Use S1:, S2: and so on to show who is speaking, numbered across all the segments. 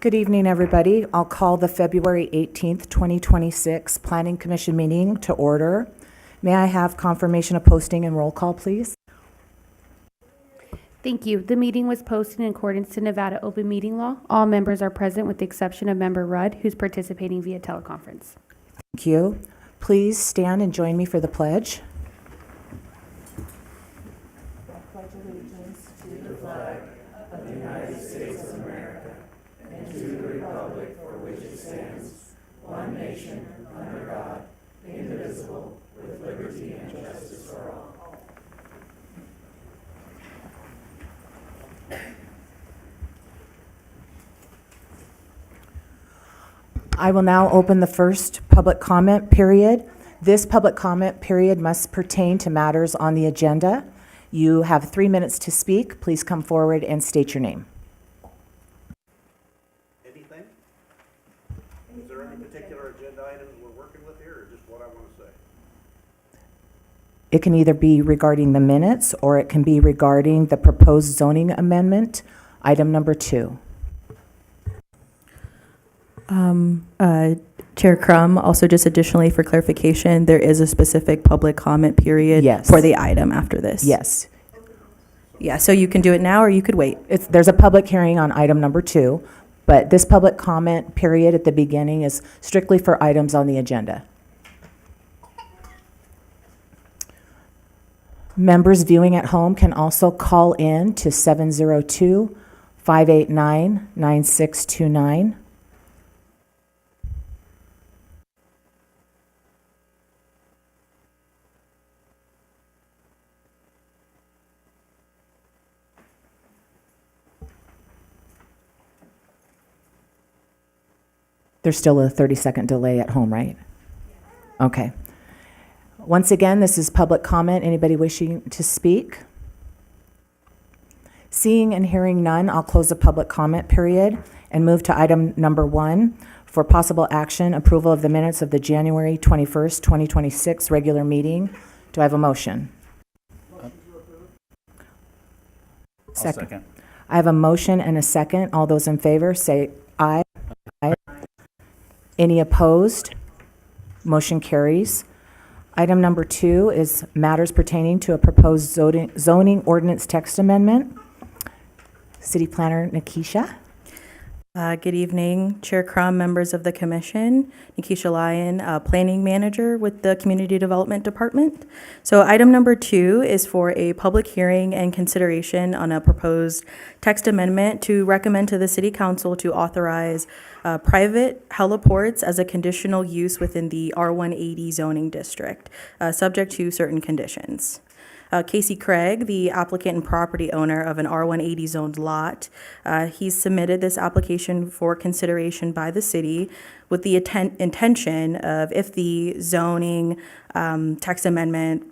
S1: Good evening, everybody. I'll call the February 18th, 2026 Planning Commission meeting to order. May I have confirmation of posting and roll call, please?
S2: Thank you. The meeting was posted in accordance to Nevada open meeting law. All members are present with the exception of member Rudd, who's participating via teleconference.
S1: Thank you. Please stand and join me for the pledge. I will now open the first public comment period. This public comment period must pertain to matters on the agenda. You have 3 minutes to speak. Please come forward and state your name.
S3: Anything? Is there any particular agenda items we're working with here, or just what I want to say?
S1: It can either be regarding the minutes or it can be regarding the proposed zoning amendment, item number 2.
S4: Chair Crum, also just additionally for clarification, there is a specific public comment period
S1: Yes.
S4: for the item after this.
S1: Yes.
S4: Yeah, so you can do it now or you could wait.
S1: There's a public hearing on item number 2, but this public comment period at the beginning is strictly for items on the agenda. Members viewing at home can also call in to 702-589-9629. There's still a 30-second delay at home, right? Okay. Once again, this is public comment. Anybody wishing to speak? Seeing and hearing none, I'll close the public comment period and move to item number 1 for possible action, approval of the minutes of the January 21st, 2026 regular meeting. Do I have a motion? Second. I have a motion and a second. All those in favor say aye. Aye. Any opposed? Motion carries. Item number 2 is matters pertaining to a proposed zoning ordinance text amendment. City Planner Nikisha.
S4: Good evening, Chair Crum, members of the commission. Nikisha Lyon, Planning Manager with the Community Development Department. So item number 2 is for a public hearing and consideration on a proposed text amendment to recommend to the City Council to authorize private heliports as a conditional use within the R180 zoning district, subject to certain conditions. Casey Craig, the applicant and property owner of an R180 zoned lot, he's submitted this application for consideration by the city with the intention of, if the zoning text amendment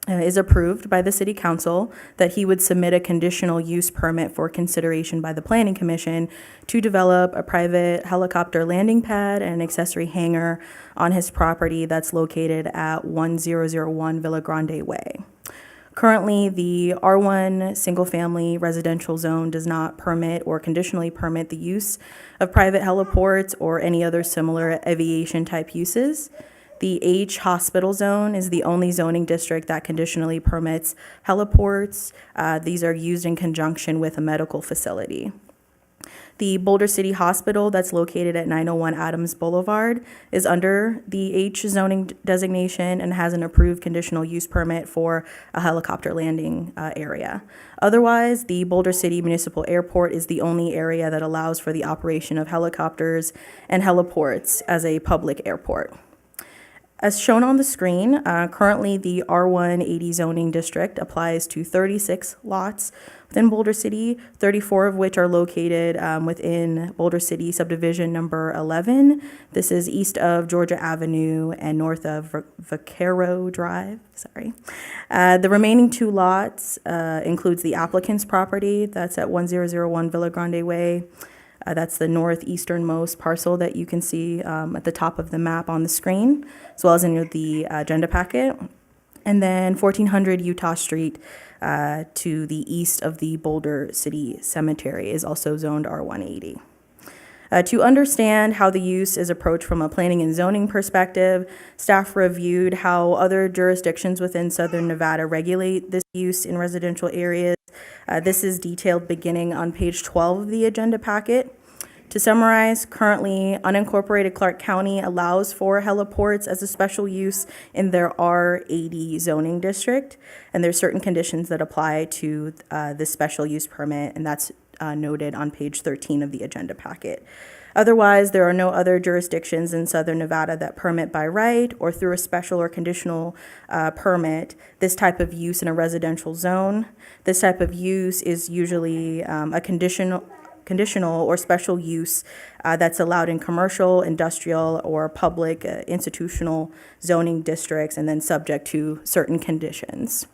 S4: is approved by the City Council, that he would submit a conditional use permit for consideration by the Planning Commission to develop a private helicopter landing pad and an accessory hangar on his property that's located at 1001 Villa Grande Way. Currently, the R1 single-family residential zone does not permit or conditionally permit the use of private heliports or any other similar aviation-type uses. The H hospital zone is the only zoning district that conditionally permits heliports. These are used in conjunction with a medical facility. The Boulder City Hospital, that's located at 901 Adams Boulevard, is under the H zoning designation and has an approved conditional use permit for a helicopter landing area. Otherwise, the Boulder City Municipal Airport is the only area that allows for the operation of helicopters and heliports as a public airport. As shown on the screen, currently the R180 zoning district applies to 36 lots within Boulder City, 34 of which are located within Boulder City subdivision number 11. This is east of Georgia Avenue and north of Vaquero Drive. The remaining 2 lots includes the applicant's property. That's at 1001 Villa Grande Way. That's the northeasternmost parcel that you can see at the top of the map on the screen, as well as in the agenda packet. And then 1400 Utah Street to the east of the Boulder City Cemetery is also zoned R180. To understand how the use is approached from a planning and zoning perspective, staff reviewed how other jurisdictions within Southern Nevada regulate this use in residential areas. This is detailed beginning on page 12 of the agenda packet. To summarize, currently, unincorporated Clark County allows for heliports as a special use in their R80 zoning district, and there's certain conditions that apply to this special use permit, and that's noted on page 13 of the agenda packet. Otherwise, there are no other jurisdictions in Southern Nevada that permit by right or through a special or conditional permit this type of use in a residential zone. This type of use is usually a conditional or special use that's allowed in commercial, industrial, or public institutional zoning districts, and then subject to certain conditions.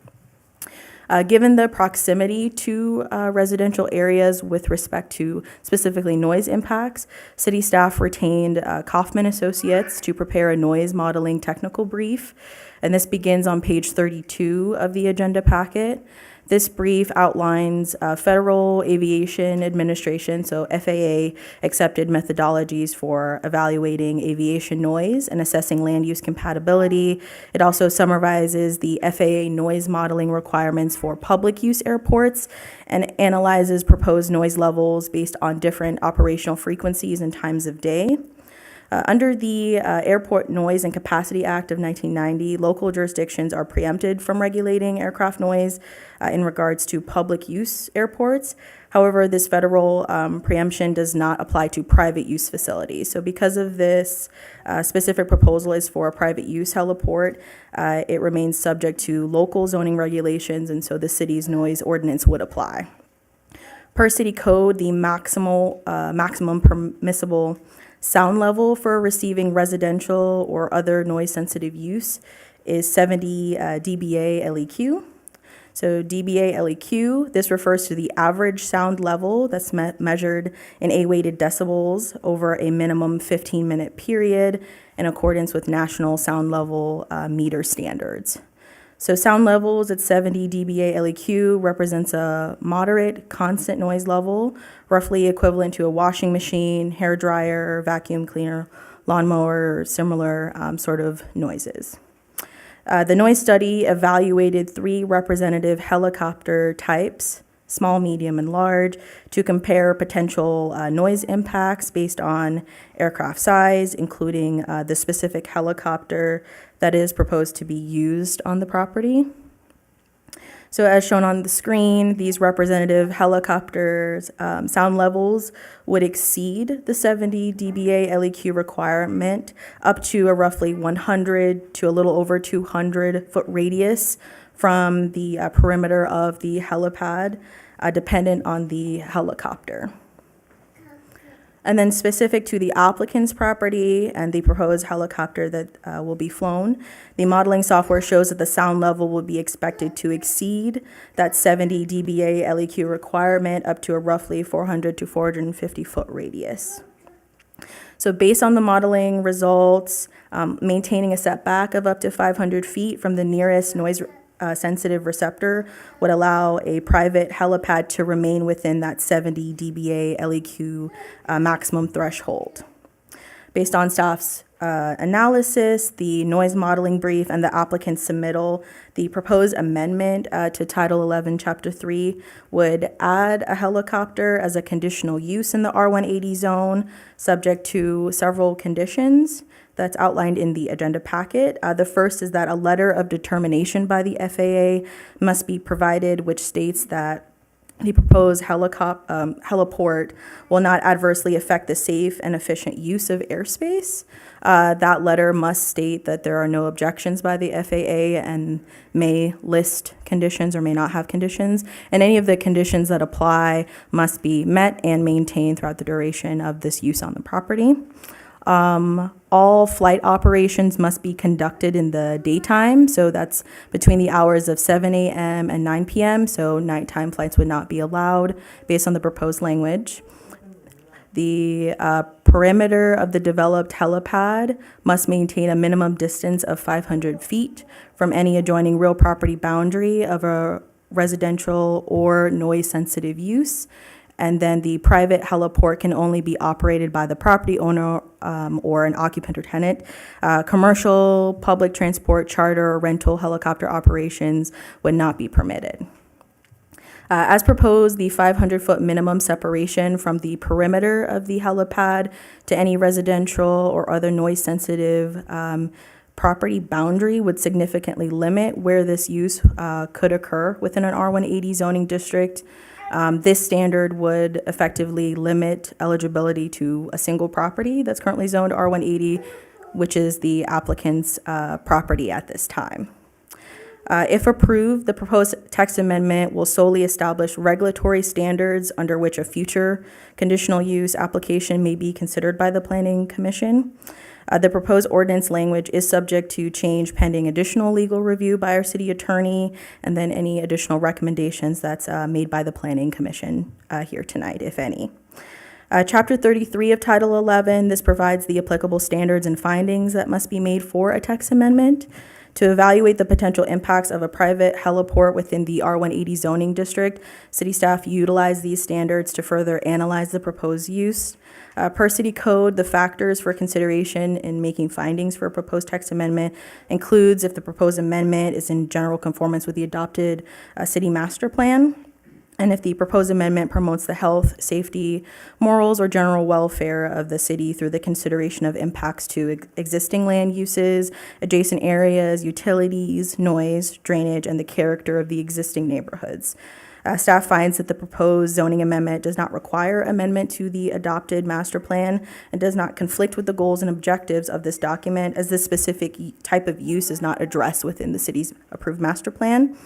S4: Given the proximity to residential areas with respect to specifically noise impacts, city staff retained Kaufman Associates to prepare a noise modeling technical brief, and this begins on page 32 of the agenda packet. This brief outlines Federal Aviation Administration, so FAA, accepted methodologies for evaluating aviation noise and assessing land use compatibility. It also summarizes the FAA noise modeling requirements for public use airports and analyzes proposed noise levels based on different operational frequencies and times of day. Under the Airport Noise and Capacity Act of 1990, local jurisdictions are preempted from regulating aircraft noise in regards to public use airports. However, this federal preemption does not apply to private use facilities. So because of this specific proposal is for a private use heliport, it remains subject to local zoning regulations, and so the city's noise ordinance would apply. Per city code, the maximum permissible sound level for receiving residential or other noise-sensitive use is 70 dBA LEQ. So dBA LEQ, this refers to the average sound level that's measured in A-weighted decibels over a minimum 15-minute period in accordance with national sound level meter standards. So sound levels at 70 dBA LEQ represents a moderate constant noise level, roughly equivalent to a washing machine, hair dryer, vacuum cleaner, lawnmower, or similar sort of noises. The noise study evaluated 3 representative helicopter types, small, medium, and large, to compare potential noise impacts based on aircraft size, including the specific helicopter that is proposed to be used on the property. So as shown on the screen, these representative helicopters' sound levels would exceed the 70 dBA LEQ requirement up to a roughly 100 to a little over 200 foot radius from the perimeter of the helipad, dependent on the helicopter. And then specific to the applicant's property and the proposed helicopter that will be flown, the modeling software shows that the sound level will be expected to exceed that 70 dBA LEQ requirement up to a roughly 400 to 450 foot radius. So based on the modeling results, maintaining a setback of up to 500 feet from the nearest noise sensitive receptor would allow a private helipad to remain within that 70 dBA LEQ maximum threshold. Based on staff's analysis, the noise modeling brief, and the applicant's submittal, the proposed amendment to Title 11, Chapter 3 would add a helicopter as a conditional use in the R180 zone, subject to several conditions that's outlined in the agenda packet. The first is that a letter of determination by the FAA must be provided, which states that the proposed heliport will not adversely affect the safe and efficient use of airspace. That letter must state that there are no objections by the FAA and may list conditions or may not have conditions. And any of the conditions that apply must be met and maintained throughout the duration of this use on the property. All flight operations must be conducted in the daytime, so that's between the hours of 7 a.m. and 9 p.m., so nighttime flights would not be allowed based on the proposed language. The perimeter of the developed helipad must maintain a minimum distance of 500 feet from any adjoining real property boundary of a residential or noise-sensitive use. And then the private heliport can only be operated by the property owner or an occupant or tenant. Commercial, public transport, charter, or rental helicopter operations would not be permitted. As proposed, the 500-foot minimum separation from the perimeter of the helipad to any residential or other noise-sensitive property boundary would significantly limit where this use could occur within an R180 zoning district. This standard would effectively limit eligibility to a single property that's currently zoned R180, which is the applicant's property at this time. If approved, the proposed text amendment will solely establish regulatory standards under which a future conditional use application may be considered by the Planning Commission. The proposed ordinance language is subject to change pending additional legal review by our city attorney, and then any additional recommendations that's made by the Planning Commission here tonight, if any. Chapter 33 of Title 11, this provides the applicable standards and findings that must be made for a text amendment. To evaluate the potential impacts of a private heliport within the R180 zoning district, city staff utilized these standards to further analyze the proposed use. Per city code, the factors for consideration in making findings for a proposed text amendment includes if the proposed amendment is in general conformance with the adopted city master plan, and if the proposed amendment promotes the health, safety, morals, or general welfare of the city through the consideration of impacts to existing land uses, adjacent areas, utilities, noise, drainage, and the character of the existing neighborhoods. Staff finds that the proposed zoning amendment does not require amendment to the adopted master plan and does not conflict with the goals and objectives of this document, as this specific type of use is not addressed within the city's approved master plan.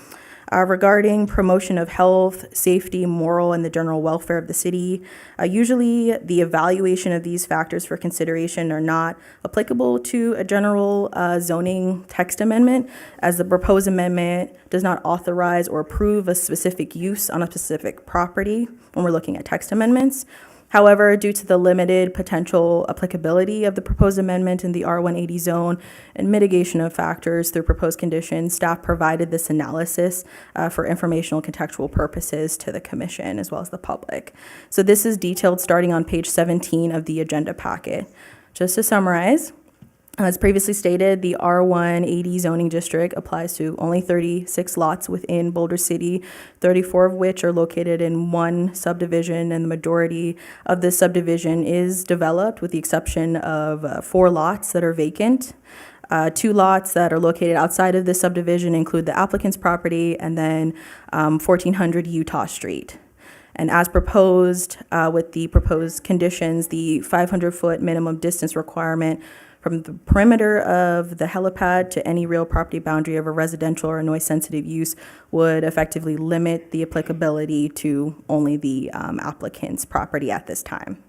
S4: Regarding promotion of health, safety, moral, and the general welfare of the city, usually the evaluation of these factors for consideration are not applicable to a general zoning text amendment, as the proposed amendment does not authorize or approve a specific use on a specific property when we're looking at text amendments. However, due to the limited potential applicability of the proposed amendment in the R180 zone and mitigation of factors through proposed conditions, staff provided this analysis for informational contextual purposes to the commission as well as the public. So this is detailed starting on page 17 of the agenda packet. Just to summarize, as previously stated, the R180 zoning district applies to only 36 lots within Boulder City, 34 of which are located in one subdivision, and the majority of this subdivision is developed with the exception of 4 lots that are vacant. 2 lots that are located outside of this subdivision include the applicant's property and then 1400 Utah Street. And as proposed, with the proposed conditions, the 500-foot minimum distance requirement from the perimeter of the helipad to any real property boundary of a residential or noise-sensitive use would effectively limit the applicability to only the applicant's property at this time.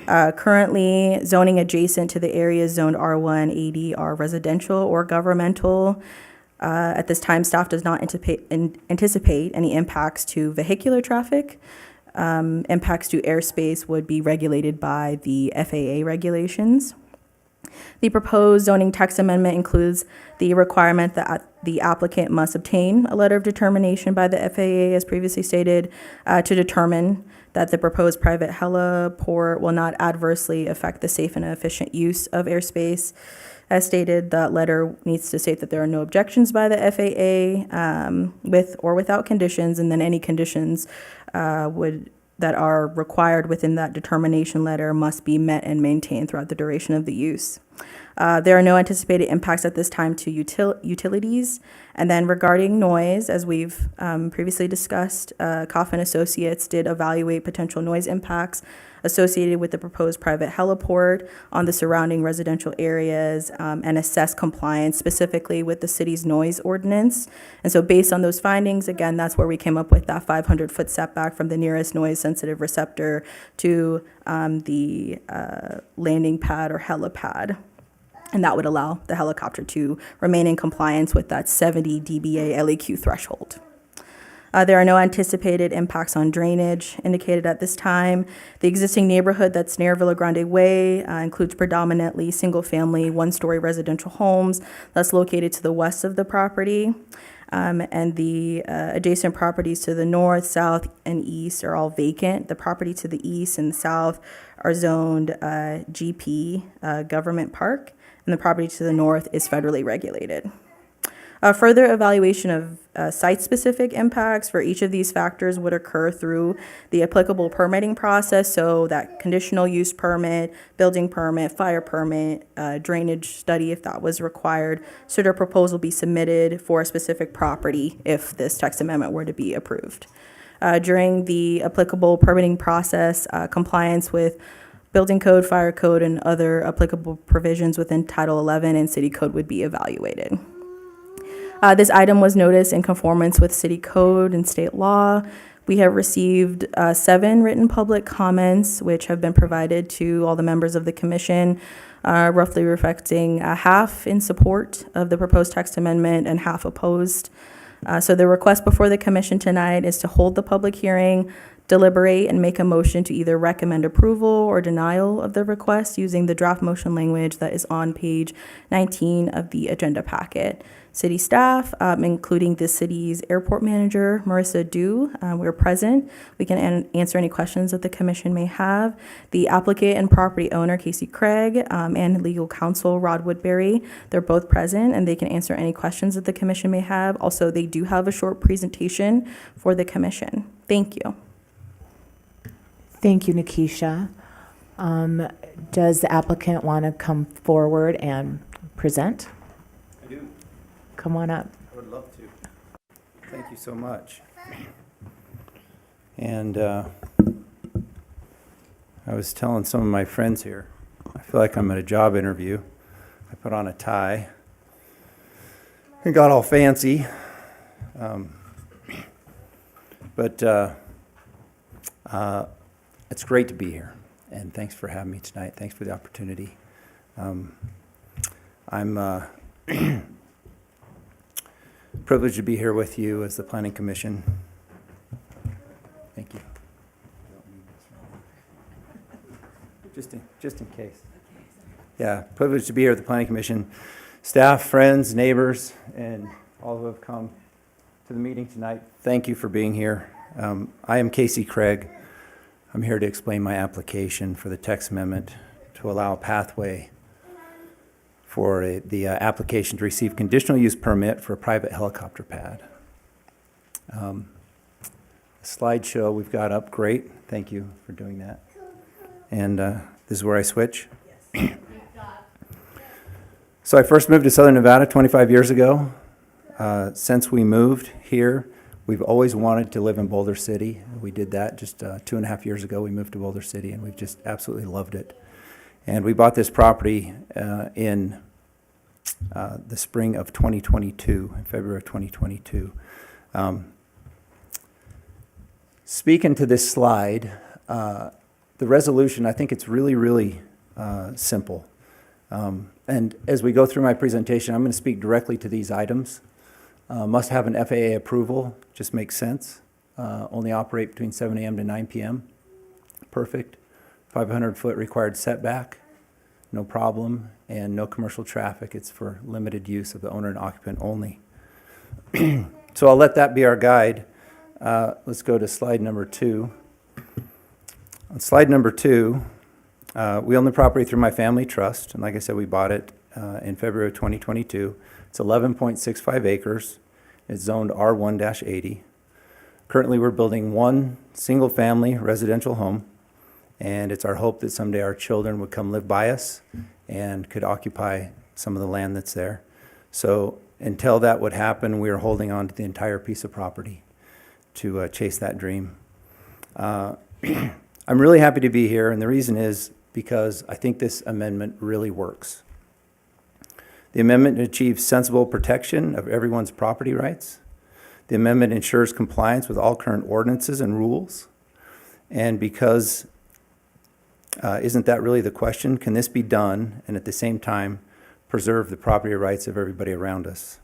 S4: Currently, zoning adjacent to the areas zoned R180 are residential or governmental. At this time, staff does not anticipate any impacts to vehicular traffic. Impacts to airspace would be regulated by the FAA regulations. The proposed zoning text amendment includes the requirement that the applicant must obtain a letter of determination by the FAA, as previously stated, to determine that the proposed private heliport will not adversely affect the safe and efficient use of airspace. As stated, that letter needs to state that there are no objections by the FAA with or without conditions, and then any conditions that are required within that determination letter must be met and maintained throughout the duration of the use. There are no anticipated impacts at this time to utilities. And then regarding noise, as we've previously discussed, Coffin Associates did evaluate potential noise impacts associated with the proposed private heliport on the surrounding residential areas and assess compliance specifically with the city's noise ordinance. And so based on those findings, again, that's where we came up with that 500-foot setback from the nearest noise-sensitive receptor to the landing pad or helipad. And that would allow the helicopter to remain in compliance with that 70 dBA LEQ threshold. There are no anticipated impacts on drainage indicated at this time. The existing neighborhood that's near Villa Grande Way includes predominantly single-family, one-story residential homes that's located to the west of the property. And the adjacent properties to the north, south, and east are all vacant. The property to the east and south are zoned GP, Government Park, and the property to the north is federally regulated. Further evaluation of site-specific impacts for each of these factors would occur through the applicable permitting process, so that conditional use permit, building permit, fire permit, drainage study if that was required, should a proposal be submitted for a specific property if this text amendment were to be approved. During the applicable permitting process, compliance with building code, fire code, and other applicable provisions within Title 11 and City Code would be evaluated. This item was noticed in conformance with city code and state law. We have received 7 written public comments, which have been provided to all the members of the commission, roughly reflecting half in support of the proposed text amendment and half opposed. So the request before the commission tonight is to hold the public hearing, deliberate, and make a motion to either recommend approval or denial of the request using the draft motion language that is on page 19 of the agenda packet. City staff, including the city's airport manager, Marissa Dew, we're present. We can answer any questions that the commission may have. The applicant and property owner, Casey Craig, and legal counsel, Rod Woodbury, they're both present and they can answer any questions that the commission may have. Also, they do have a short presentation for the commission. Thank you.
S1: Thank you, Nikisha. Does the applicant want to come forward and present?
S5: I do.
S1: Come on up.
S5: I would love to. Thank you so much. And I was telling some of my friends here, I feel like I'm at a job interview. I put on a tie and got all fancy. But it's great to be here. And thanks for having me tonight. Thanks for the opportunity. I'm privileged to be here with you as the Planning Commission. Thank you. Just in case. Yeah, privileged to be here at the Planning Commission. Staff, friends, neighbors, and all who have come to the meeting tonight, thank you for being here. I am Casey Craig. I'm here to explain my application for the text amendment to allow a pathway for the application to receive conditional use permit for a private helicopter pad. The slideshow we've got up, great. Thank you for doing that. And this is where I switch. Yes. So I first moved to Southern Nevada 25 years ago. Since we moved here, we've always wanted to live in Boulder City. We did that just 2.5 years ago. We moved to Boulder City, and we've just absolutely loved it. And we bought this property in the spring of 2022, in February of 2022. Speaking to this slide, the resolution, I think it's really, really simple. And as we go through my presentation, I'm going to speak directly to these items. Must have an FAA approval, just makes sense. Only operate between 7 a.m. to 9 p.m. Perfect. 500-foot required setback, no problem, and no commercial traffic. It's for limited use of the owner and occupant only. So I'll let that be our guide. Let's go to slide number 2. On slide number 2, we own the property through my family trust, and like I said, we bought it in February of 2022. It's 11.65 acres. It's zoned R1-80. Currently, we're building one single-family residential home, and it's our hope that someday our children would come live by us and could occupy some of the land that's there. So until that would happen, we are holding on to the entire piece of property to chase that dream. I'm really happy to be here, and the reason is because I think this amendment really works. The amendment achieves sensible protection of everyone's property rights. The amendment ensures compliance with all current ordinances and rules. And because, isn't that really the question? Can this be done and at the same time preserve the property rights of everybody around us?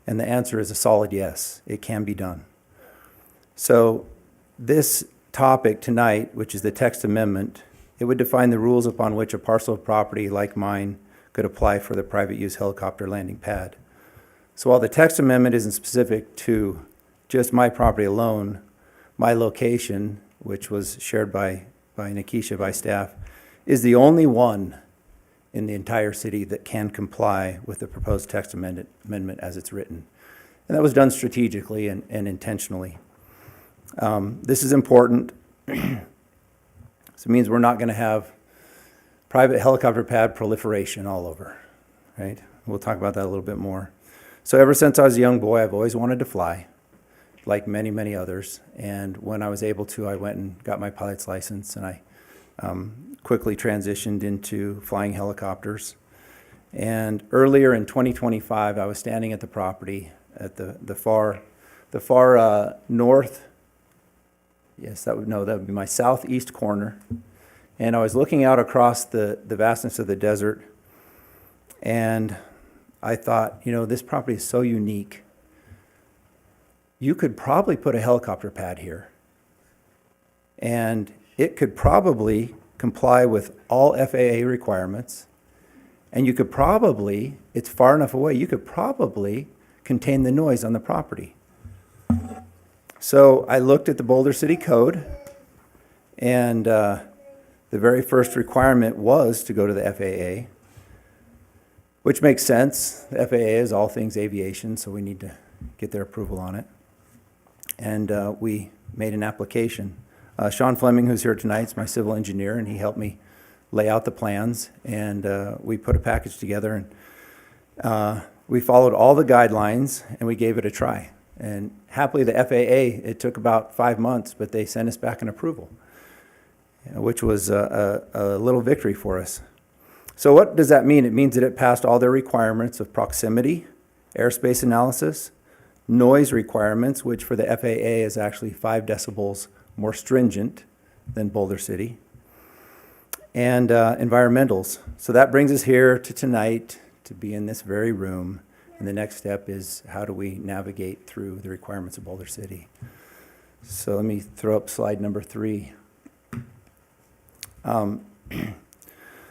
S5: And the answer is a solid yes, it can be done. So this topic tonight, which is the text amendment, it would define the rules upon which a parcel of property like mine could apply for the private use helicopter landing pad. So while the text amendment isn't specific to just my property alone, my location, which was shared by Nikisha, by staff, is the only one in the entire city that can comply with the proposed text amendment as it's written. And that was done strategically and intentionally. This is important. So it means we're not going to have private helicopter pad proliferation all over, right? We'll talk about that a little bit more. So ever since I was a young boy, I've always wanted to fly, like many, many others. And when I was able to, I went and got my pilot's license, and I quickly transitioned into flying helicopters. And earlier in 2025, I was standing at the property at the far north. Yes, that would be my southeast corner. And I was looking out across the vastness of the desert, and I thought, this property is so unique. You could probably put a helicopter pad here, and it could probably comply with all FAA requirements, and you could probably, it's far enough away, you could probably contain the noise on the property. So I looked at the Boulder City Code, and the very first requirement was to go to the FAA, which makes sense. The FAA is all things aviation, so we need to get their approval on it. And we made an application. Sean Fleming, who's here tonight, is my civil engineer, and he helped me lay out the plans. And we put a package together, and we followed all the guidelines, and we gave it a try. And happily, the FAA, it took about 5 months, but they sent us back an approval, which was a little victory for us. So what does that mean? It means that it passed all their requirements of proximity, airspace analysis, noise requirements, which for the FAA is actually 5 decibels more stringent than Boulder City, and environmentals. So that brings us here to tonight to be in this very room. And the next step is, how do we navigate through the requirements of Boulder City? So let me throw up slide number 3.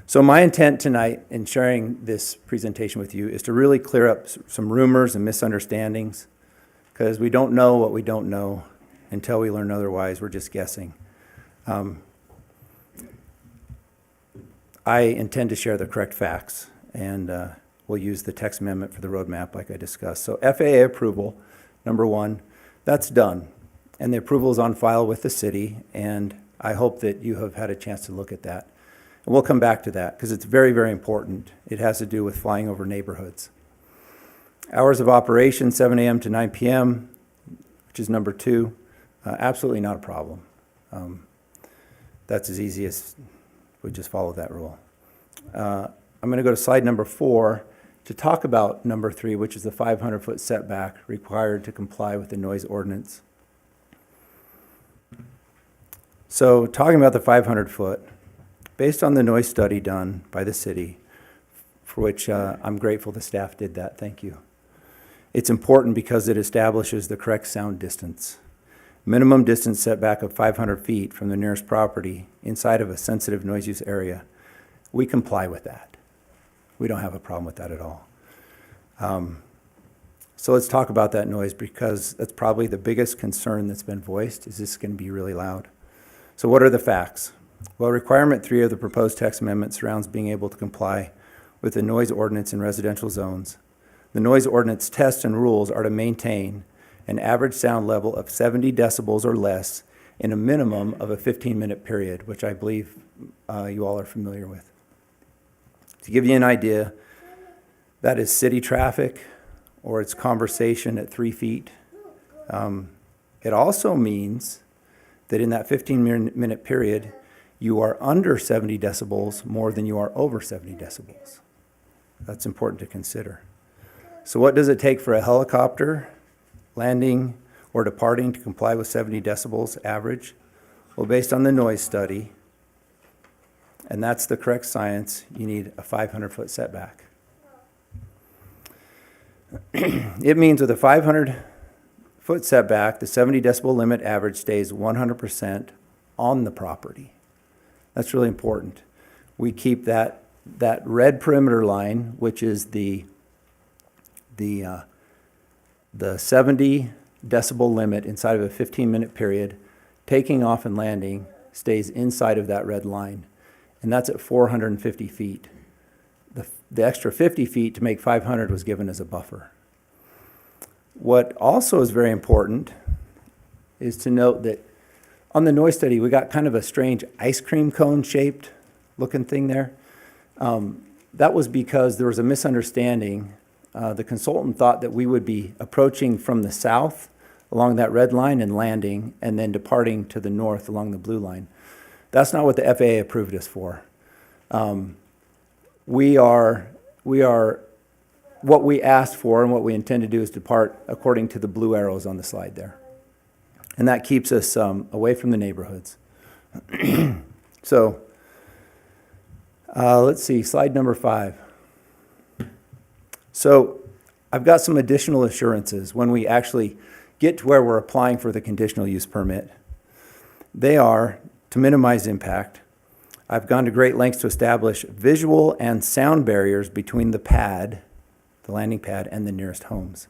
S5: So my intent tonight in sharing this presentation with you is to really clear up some rumors and misunderstandings, because we don't know what we don't know until we learn otherwise. We're just guessing. I intend to share the correct facts, and we'll use the text amendment for the roadmap like I discussed. So FAA approval, number 1, that's done. And the approval is on file with the city, and I hope that you have had a chance to look at that. And we'll come back to that because it's very, very important. It has to do with flying over neighborhoods. Hours of operation, 7 a.m. to 9 p.m., which is number 2, absolutely not a problem. That's as easy as we just follow that rule. I'm going to go to slide number 4 to talk about number 3, which is the 500-foot setback required to comply with the noise ordinance. So talking about the 500-foot, based on the noise study done by the city, for which I'm grateful the staff did that, thank you. It's important because it establishes the correct sound distance. Minimum distance setback of 500 feet from the nearest property inside of a sensitive noise use area. We comply with that. We don't have a problem with that at all. So let's talk about that noise, because that's probably the biggest concern that's been voiced. Is this going to be really loud? So what are the facts? Well, requirement 3 of the proposed text amendment surrounds being able to comply with the noise ordinance in residential zones. The noise ordinance tests and rules are to maintain an average sound level of 70 decibels or less in a minimum of a 15-minute period, which I believe you all are familiar with. To give you an idea, that is city traffic, or it's conversation at 3 feet. It also means that in that 15-minute period, you are under 70 decibels more than you are over 70 decibels. That's important to consider. So what does it take for a helicopter landing or departing to comply with 70 decibels average? Well, based on the noise study, and that's the correct science, you need a 500-foot setback. It means with a 500-foot setback, the 70 decibel limit average stays 100% on the property. That's really important. We keep that red perimeter line, which is the the 70 decibel limit inside of a 15-minute period, taking off and landing stays inside of that red line, and that's at 450 feet. The extra 50 feet to make 500 was given as a buffer. What also is very important is to note that on the noise study, we got kind of a strange ice cream cone shaped looking thing there. That was because there was a misunderstanding. The consultant thought that we would be approaching from the south along that red line and landing, and then departing to the north along the blue line. That's not what the FAA approved us for. We are, what we asked for and what we intend to do is depart according to the blue arrows on the slide there. And that keeps us away from the neighborhoods. So, let's see, slide number 5. So, I've got some additional assurances when we actually get to where we're applying for the conditional use permit. They are to minimize impact. I've gone to great lengths to establish visual and sound barriers between the pad, the landing pad, and the nearest homes.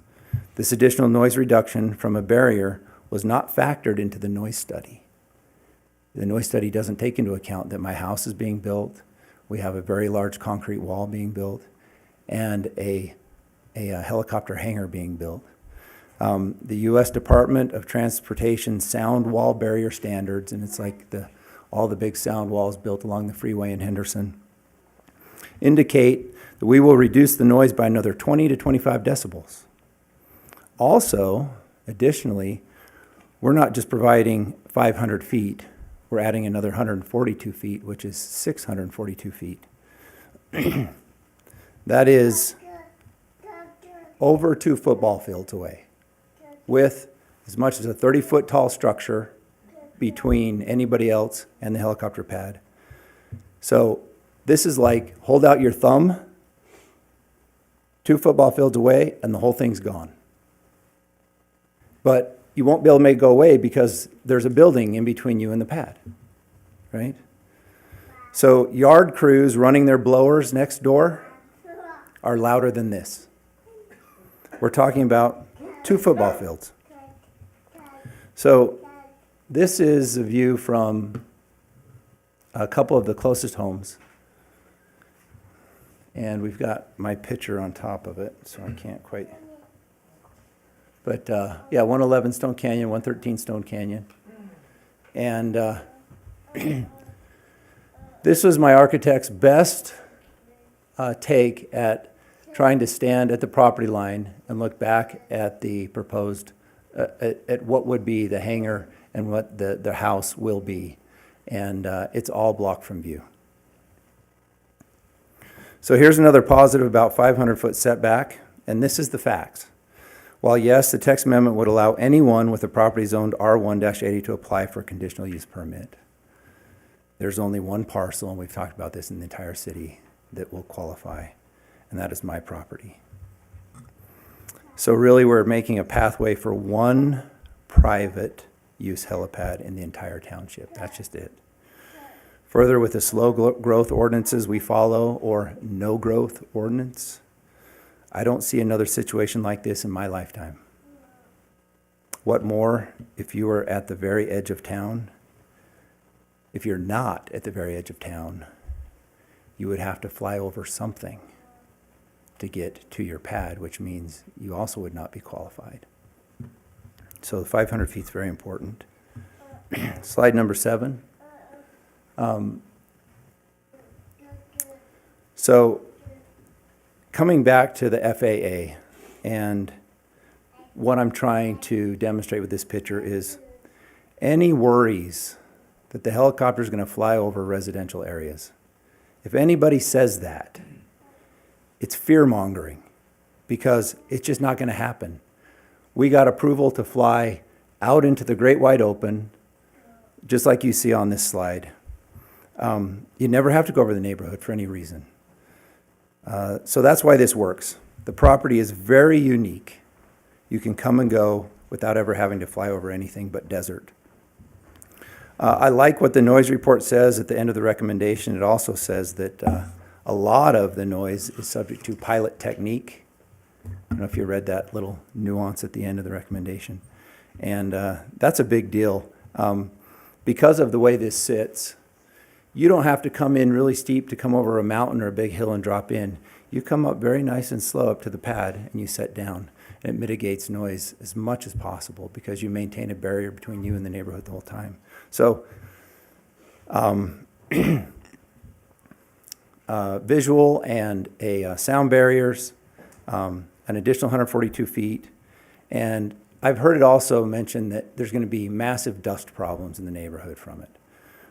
S5: This additional noise reduction from a barrier was not factored into the noise study. The noise study doesn't take into account that my house is being built, we have a very large concrete wall being built, and a helicopter hangar being built. The U.S. Department of Transportation sound wall barrier standards, and it's like all the big sound walls built along the freeway in Henderson, indicate that we will reduce the noise by another 20 to 25 decibels. Also, additionally, we're not just providing 500 feet, we're adding another 142 feet, which is 642 feet. That is over 2 football fields away, with as much as a 30-foot tall structure between anybody else and the helicopter pad. So this is like, hold out your thumb, 2 football fields away, and the whole thing's gone. But you won't be able to make it go away because there's a building in between you and the pad, right? So yard crews running their blowers next door are louder than this. We're talking about 2 football fields. So this is a view from a couple of the closest homes. And we've got my picture on top of it, so I can't quite. But yeah, 111 Stone Canyon, 113 Stone Canyon. And this was my architect's best take at trying to stand at the property line and look back at the proposed, at what would be the hangar and what the house will be. And it's all blocked from view. So here's another positive about 500-foot setback, and this is the facts. While yes, the text amendment would allow anyone with a property zoned R1-80 to apply for a conditional use permit, there's only one parcel, and we've talked about this in the entire city, that will qualify, and that is my property. So really, we're making a pathway for one private use helipad in the entire township. That's just it. Further, with the slow growth ordinances we follow, or no growth ordinance, I don't see another situation like this in my lifetime. What more if you are at the very edge of town? If you're not at the very edge of town, you would have to fly over something to get to your pad, which means you also would not be qualified. So the 500 feet is very important. Slide number 7. So coming back to the FAA, and what I'm trying to demonstrate with this picture is any worries that the helicopter is going to fly over residential areas. If anybody says that, it's fear-mongering, because it's just not going to happen. We got approval to fly out into the great wide open, just like you see on this slide. You never have to go over the neighborhood for any reason. So that's why this works. The property is very unique. You can come and go without ever having to fly over anything but desert. I like what the noise report says at the end of the recommendation. It also says that a lot of the noise is subject to pilot technique. don't know if you read that little nuance at the end of the recommendation. And that's a big deal. Because of the way this sits, you don't have to come in really steep to come over a mountain or a big hill and drop in. You come up very nice and slow up to the pad and you set down. And it mitigates noise as much as possible because you maintain a barrier between you and the neighborhood the whole time. So visual and sound barriers, an additional 142 feet. And I've heard it also mentioned that there's going to be massive dust problems in the neighborhood from it.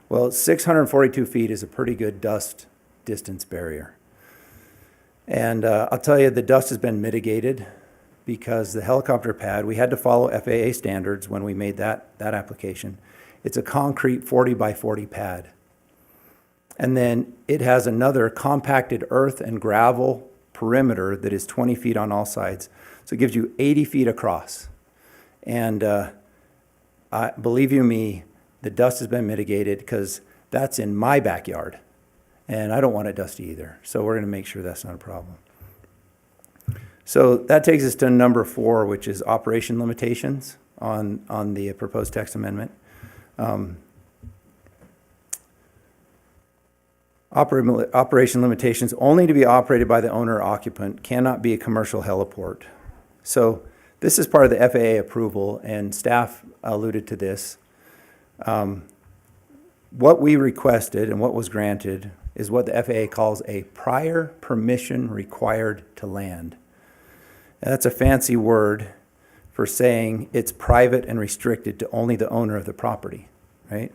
S5: Well, 642 feet is a pretty good dust distance barrier. And I'll tell you, the dust has been mitigated because the helicopter pad, we had to follow FAA standards when we made that application. It's a concrete 40 by 40 pad. And then it has another compacted earth and gravel perimeter that is 20 feet on all sides. So it gives you 80 feet across. And believe you me, the dust has been mitigated because that's in my backyard. And I don't want it dusty either. So we're going to make sure that's not a problem. So that takes us to number 4, which is operation limitations on the proposed text amendment. Operation limitations only to be operated by the owner or occupant, cannot be a commercial heliport. So this is part of the FAA approval, and staff alluded to this. What we requested and what was granted is what the FAA calls a prior permission required to land. And that's a fancy word for saying it's private and restricted to only the owner of the property, right?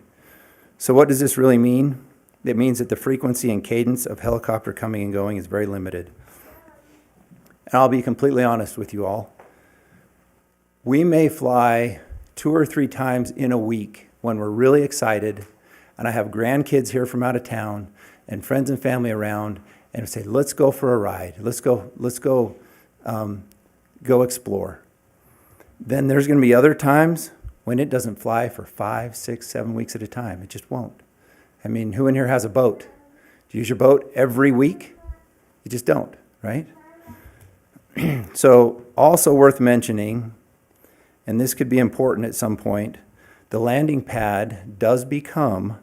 S5: So what does this really mean? It means that the frequency and cadence of helicopter coming and going is very limited. And I'll be completely honest with you all. We may fly 2 or 3 times in a week when we're really excited, and I have grandkids here from out of town and friends and family around, and say, let's go for a ride. Let's go explore. Then there's going to be other times when it doesn't fly for 5, 6, 7 weeks at a time. It just won't. I mean, who in here has a boat? Do you use your boat every week? You just don't, right? So also worth mentioning, and this could be important at some point, the landing pad does become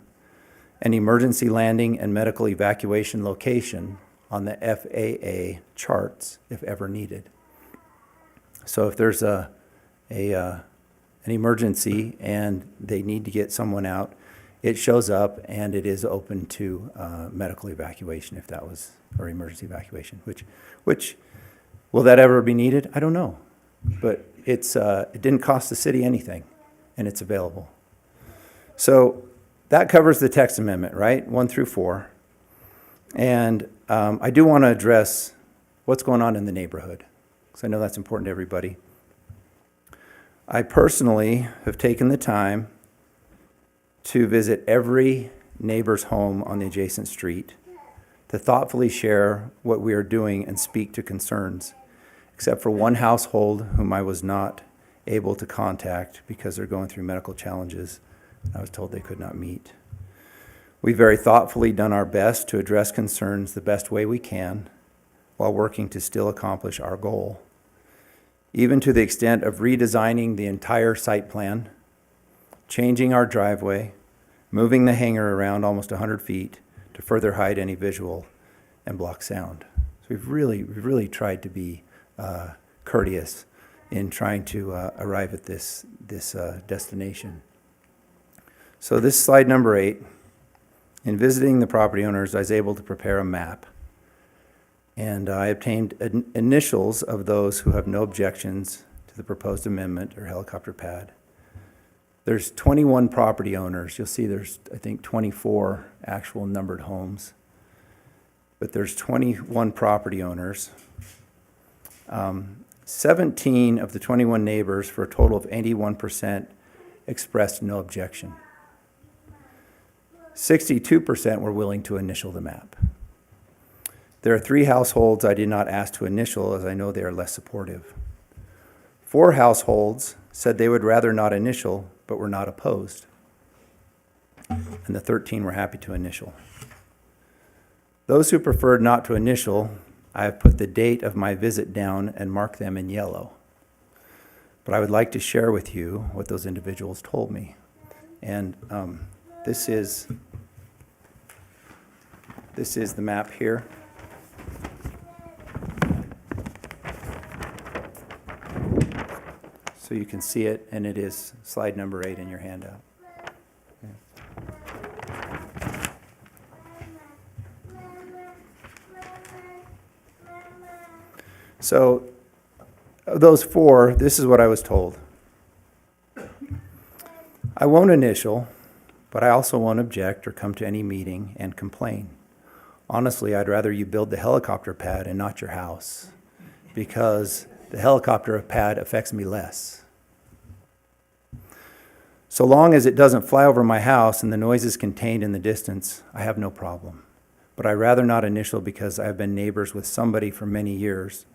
S5: an emergency landing and medical evacuation location on the FAA charts if ever needed. So if there's an emergency and they need to get someone out, it shows up and it is open to medical evacuation if that was, or emergency evacuation, which will that ever be needed? I don't know. But it didn't cost the city anything, and it's available. So that covers the text amendment, right? 1 through 4. And I do want to address what's going on in the neighborhood, because I know that's important to everybody. I personally have taken the time to visit every neighbor's home on the adjacent street to thoughtfully share what we are doing and speak to concerns, except for one household whom I was not able to contact because they're going through medical challenges. I was told they could not meet. We've very thoughtfully done our best to address concerns the best way we can while working to still accomplish our goal, even to the extent of redesigning the entire site plan, changing our driveway, moving the hangar around almost 100 feet to further hide any visual and block sound. So we've really tried to be courteous in trying to arrive at this destination. So this is slide number 8. In visiting the property owners, I was able to prepare a map. And I obtained initials of those who have no objections to the proposed amendment or helicopter pad. There's 21 property owners. You'll see there's, I think, 24 actual numbered homes. But there's 21 property owners. 17 of the 21 neighbors, for a total of 81%, expressed no objection. 62% were willing to initial the map. There are 3 households I did not ask to initial, as I know they are less supportive. 4 households said they would rather not initial, but were not opposed. And the 13 were happy to initial. Those who preferred not to initial, I have put the date of my visit down and marked them in yellow. But I would like to share with you what those individuals told me. And this is the map here. So you can see it, and it is slide number 8 in your handout. So, of those 4, this is what I was told. I won't initial, but I also won't object or come to any meeting and complain. Honestly, I'd rather you build the helicopter pad and not your house, because the helicopter pad affects me less. So long as it doesn't fly over my house and the noise is contained in the distance, I have no problem. But I'd rather not initial because I've been neighbors with somebody for many years.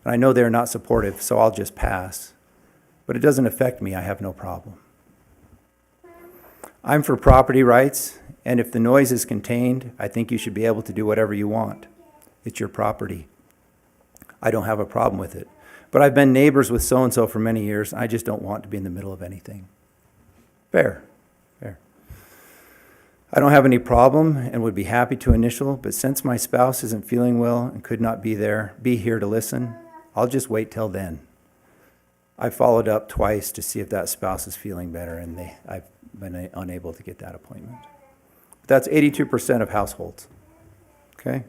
S5: And I know they're not supportive, so I'll just pass. But it doesn't affect me, I have no problem. I'm for property rights, and if the noise is contained, I think you should be able to do whatever you want. It's your property. I don't have a problem with it. But I've been neighbors with so-and-so for many years, I just don't want to be in the middle of anything. Fair, fair. I don't have any problem and would be happy to initial, but since my spouse isn't feeling well and could not be here to listen, I'll just wait till then. I followed up twice to see if that spouse is feeling better, and I've been unable to get that appointment. That's 82% of households, okay?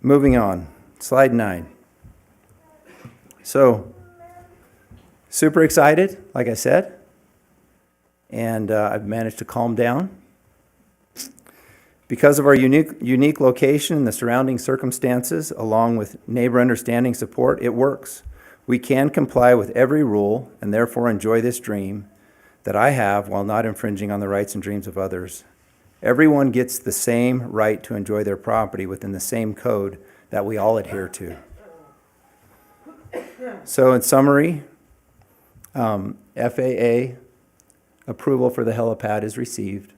S5: Moving on, slide 9. So, super excited, like I said, and I've managed to calm down. Because of our unique location and the surrounding circumstances, along with neighbor understanding support, it works. We can comply with every rule and therefore enjoy this dream that I have while not infringing on the rights and dreams of others. Everyone gets the same right to enjoy their property within the same code that we all adhere to. So in summary, FAA approval for the helipad is received.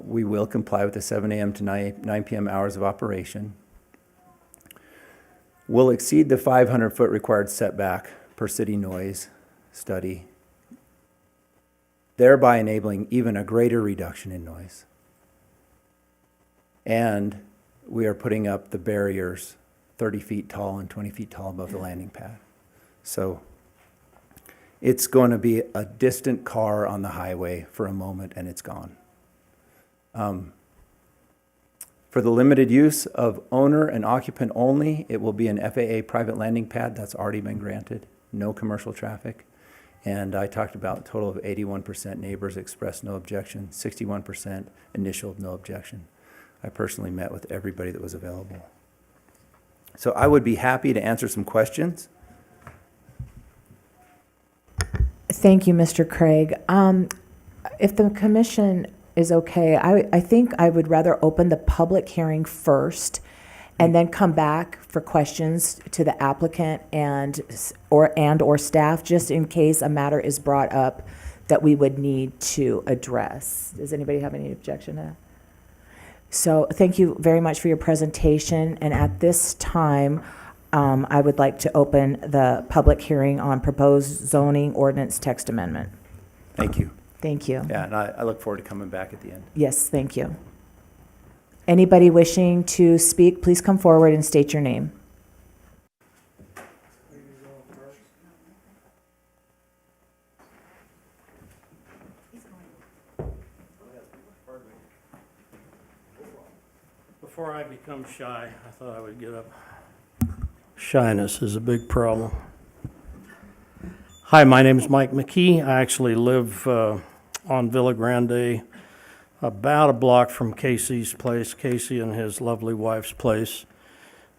S5: We will comply with the 7 a.m. to 9 p.m. hours of operation. We'll exceed the 500-foot required setback per city noise study, thereby enabling even a greater reduction in noise. And we are putting up the barriers 30 feet tall and 20 feet tall above the landing pad. So it's going to be a distant car on the highway for a moment and it's gone. For the limited use of owner and occupant only, it will be an FAA private landing pad that's already been granted, no commercial traffic. And I talked about a total of 81% neighbors expressed no objection, 61% initialed no objection. I personally met with everybody that was available. So I would be happy to answer some questions.
S1: Thank you, Mr. Craig. If the commission is okay, I think I would rather open the public hearing first and then come back for questions to the applicant or staff, just in case a matter is brought up that we would need to address. Does anybody have any objection to that? So thank you very much for your presentation. And at this time, I would like to open the public hearing on proposed zoning ordinance text amendment.
S5: Thank you.
S1: Thank you.
S5: Yeah, and I look forward to coming back at the end.
S1: Yes, thank you. Anybody wishing to speak, please come forward and state your name.
S6: Before I become shy, I thought I would get up. Shyness is a big problem. Hi, my name is Mike McKee. I actually live on Villa Grande, about a block from Casey's place, Casey and his lovely wife's place.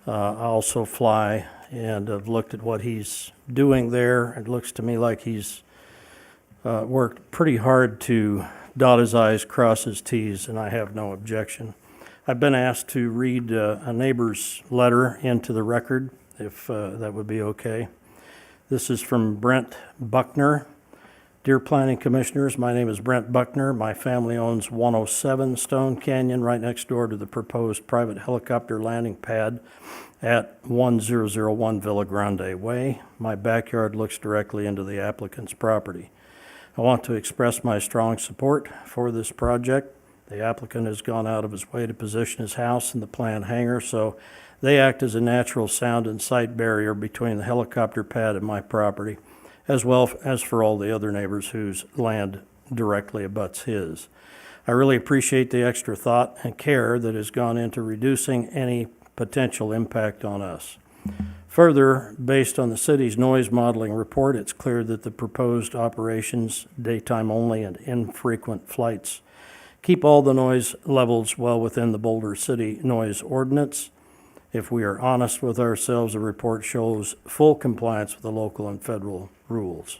S6: I also fly and have looked at what he's doing there. It looks to me like he's worked pretty hard to dot his I's, cross his T's, and I have no objection. I've been asked to read a neighbor's letter into the record, if that would be okay. This is from Brent Buckner. Dear Planning Commissioners, my name is Brent Buckner. My family owns 107 Stone Canyon, right next door to the proposed private helicopter landing pad at 1001 Villa Grande Way. My backyard looks directly into the applicant's property. I want to express my strong support for this project. The applicant has gone out of his way to position his house in the planned hangar, so they act as a natural sound and sight barrier between the helicopter pad and my property, as well as for all the other neighbors whose land directly abuts his. I really appreciate the extra thought and care that has gone into reducing any potential impact on us. Further, based on the city's noise modeling report, it's clear that the proposed operations, daytime only and infrequent flights, keep all the noise levels well within the Boulder City noise ordinance. If we are honest with ourselves, the report shows full compliance with the local and federal rules.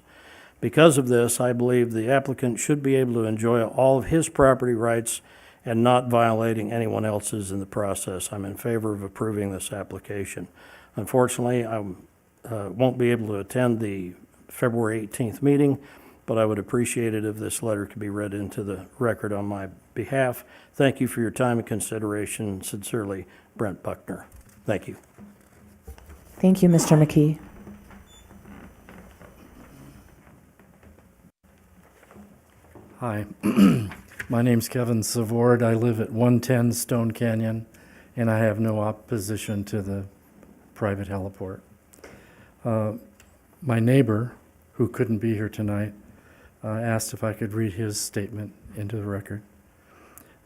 S6: Because of this, I believe the applicant should be able to enjoy all of his property rights and not violating anyone else's in the process. I'm in favor of approving this application. Unfortunately, I won't be able to attend the February 18th meeting, but I would appreciate it if this letter could be read into the record on my behalf. Thank you for your time and consideration. Sincerely, Brent Buckner. Thank you.
S1: Thank you, Mr. McKee.
S7: Hi, my name's Kevin Savord. I live at 110 Stone Canyon, and I have no opposition to the private heliport. My neighbor, who couldn't be here tonight, asked if I could read his statement into the record.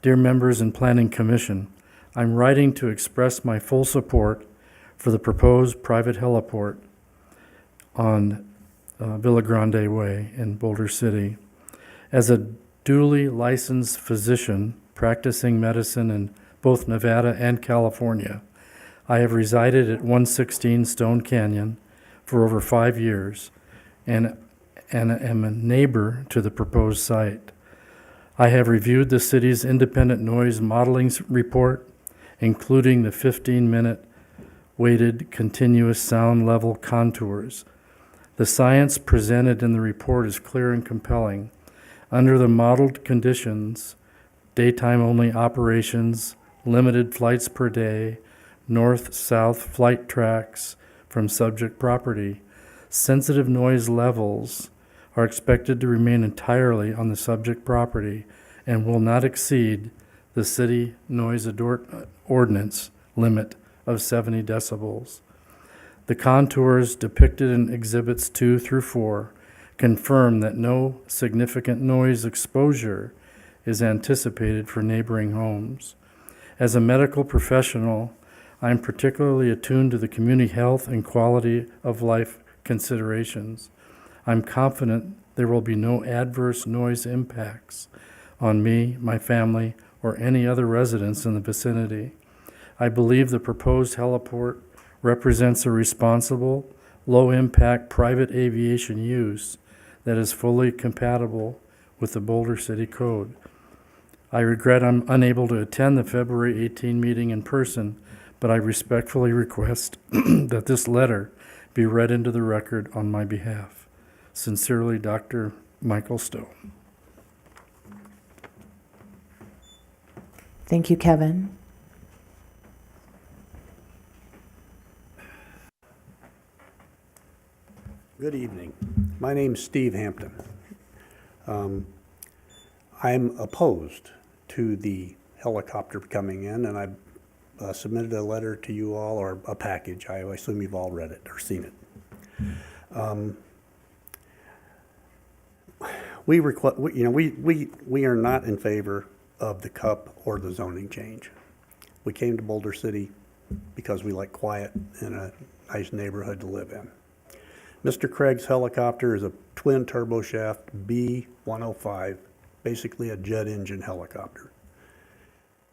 S7: Dear members and Planning Commission, I'm writing to express my full support for the proposed private heliport on Villa Grande Way in Boulder City. As a duly licensed physician practicing medicine in both Nevada and California, I have resided at 116 Stone Canyon for over 5 years and am a neighbor to the proposed site. I have reviewed the city's independent noise modeling report, including the 15-minute weighted continuous sound level contours. The science presented in the report is clear and compelling. Under the modeled conditions, daytime-only operations, limited flights per day, north-south flight tracks from subject property, sensitive noise levels are expected to remain entirely on the subject property and will not exceed the city noise ordinance limit of 70 decibels. The contours depicted in Exhibits 2 through 4 confirm that no significant noise exposure is anticipated for neighboring homes. As a medical professional, I am particularly attuned to the community health and quality of life considerations. I'm confident there will be no adverse noise impacts on me, my family, or any other residents in the vicinity. I believe the proposed heliport represents a responsible, low-impact private aviation use that is fully compatible with the Boulder City Code. I regret I'm unable to attend the February 18 meeting in person, but I respectfully request that this letter be read into the record on my behalf. Sincerely, Dr. Michael Stowe.
S1: Thank you, Kevin.
S3: Good evening. My name's Steve Hampton. I'm opposed to the helicopter coming in, and I submitted a letter to you all, or a package. I assume you've all read it or seen it. We are not in favor of the CUP or the zoning change. We came to Boulder City because we like quiet and a nice neighborhood to live in. Mr. Craig's helicopter is a twin turboshaft B-105, basically a jet engine helicopter.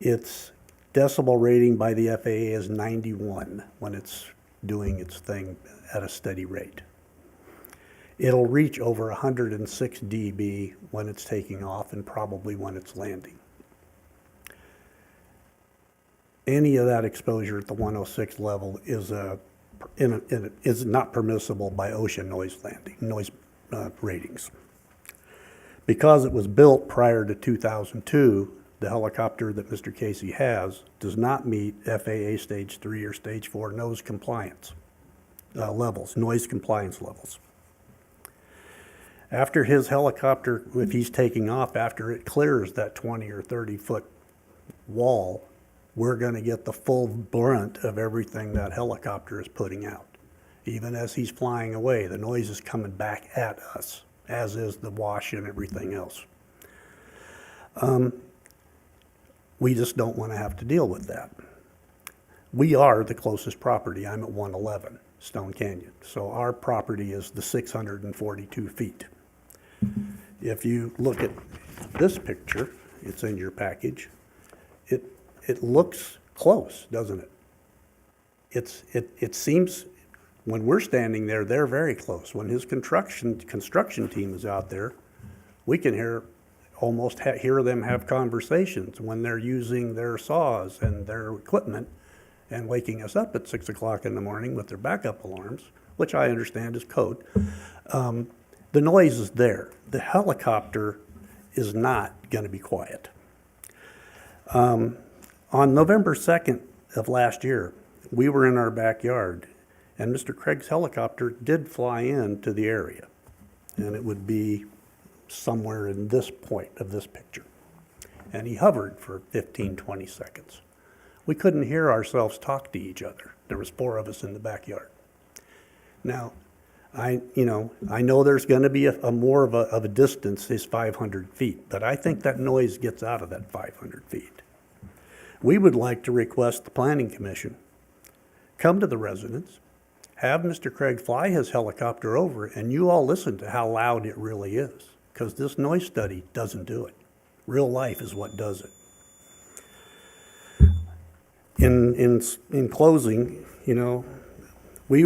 S3: Its decibel rating by the FAA is 91 when it's doing its thing at a steady rate. It'll reach over 106 dB when it's taking off and probably when it's landing. Any of that exposure at the 106 level is not permissible by OSHA noise ratings. Because it was built prior to 2002, the helicopter that Mr. Casey has does not meet FAA Stage 3 or Stage 4 noise compliance levels, noise compliance levels. After his helicopter, if he's taking off, after it clears that 20 or 30-foot wall, we're going to get the full brunt of everything that helicopter is putting out. Even as he's flying away, the noise is coming back at us, as is the wash and everything else. We just don't want to have to deal with that. We are the closest property. I'm at 111 Stone Canyon. So our property is the 642 feet. If you look at this picture, it's in your package, it looks close, doesn't it? It seems, when we're standing there, they're very close. When his construction team is out there, we can hear them have conversations when they're using their saws and their equipment and waking us up at 6 o'clock in the morning with their backup alarms, which I understand is code. The noise is there. The helicopter is not going to be quiet. On November 2nd of last year, we were in our backyard, and Mr. Craig's helicopter did fly into the area, and it would be somewhere in this point of this picture. And he hovered for 15, 20 seconds. We couldn't hear ourselves talk to each other. There was 4 of us in the backyard. Now, I know there's going to be a more of a distance is 500 feet, but I think that noise gets out of that 500 feet. We would like to request the Planning Commission come to the residence, have Mr. Craig fly his helicopter over, and you all listen to how loud it really is, because this noise study doesn't do it. Real life is what does it. In closing, we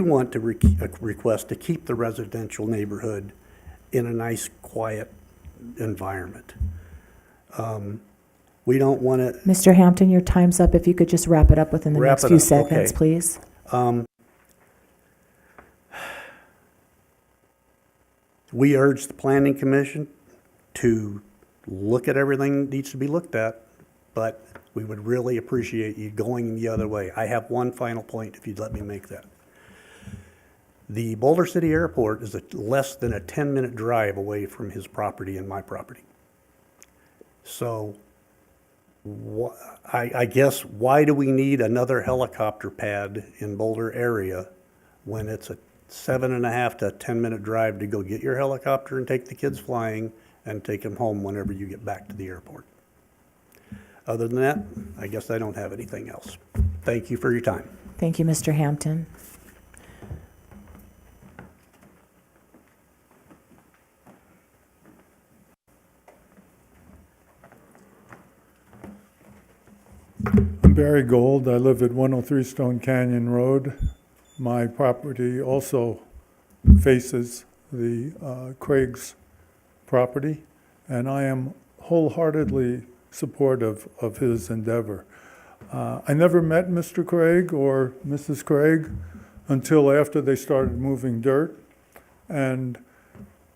S3: want to request to keep the residential neighborhood in a nice, quiet environment. We don't want to.
S1: Mr. Hampton, your time's up. If you could just wrap it up within the
S3: Wrap
S1: next
S3: it
S1: few
S3: up,
S1: seconds,
S3: okay.
S1: please.
S3: We urge the Planning Commission to look at everything that needs to be looked at, but we would really appreciate you going the other way. I have one final point, if you'd let me make that. The Boulder City Airport is less than a 10-minute drive away from his property and my property. So I guess, why do we need another helicopter pad in Boulder area when it's a 7.5 to 10-minute drive to go get your helicopter and take the kids flying and take them home whenever you get back to the airport? Other than that, I guess I don't have anything else. Thank you for your time.
S1: Thank you, Mr. Hampton.
S8: I'm Barry Gold. I live at 103 Stone Canyon Road. My property also faces the Craig's property, and I am wholeheartedly supportive of his endeavor. I never met Mr. Craig or Mrs. Craig until after they started moving dirt, and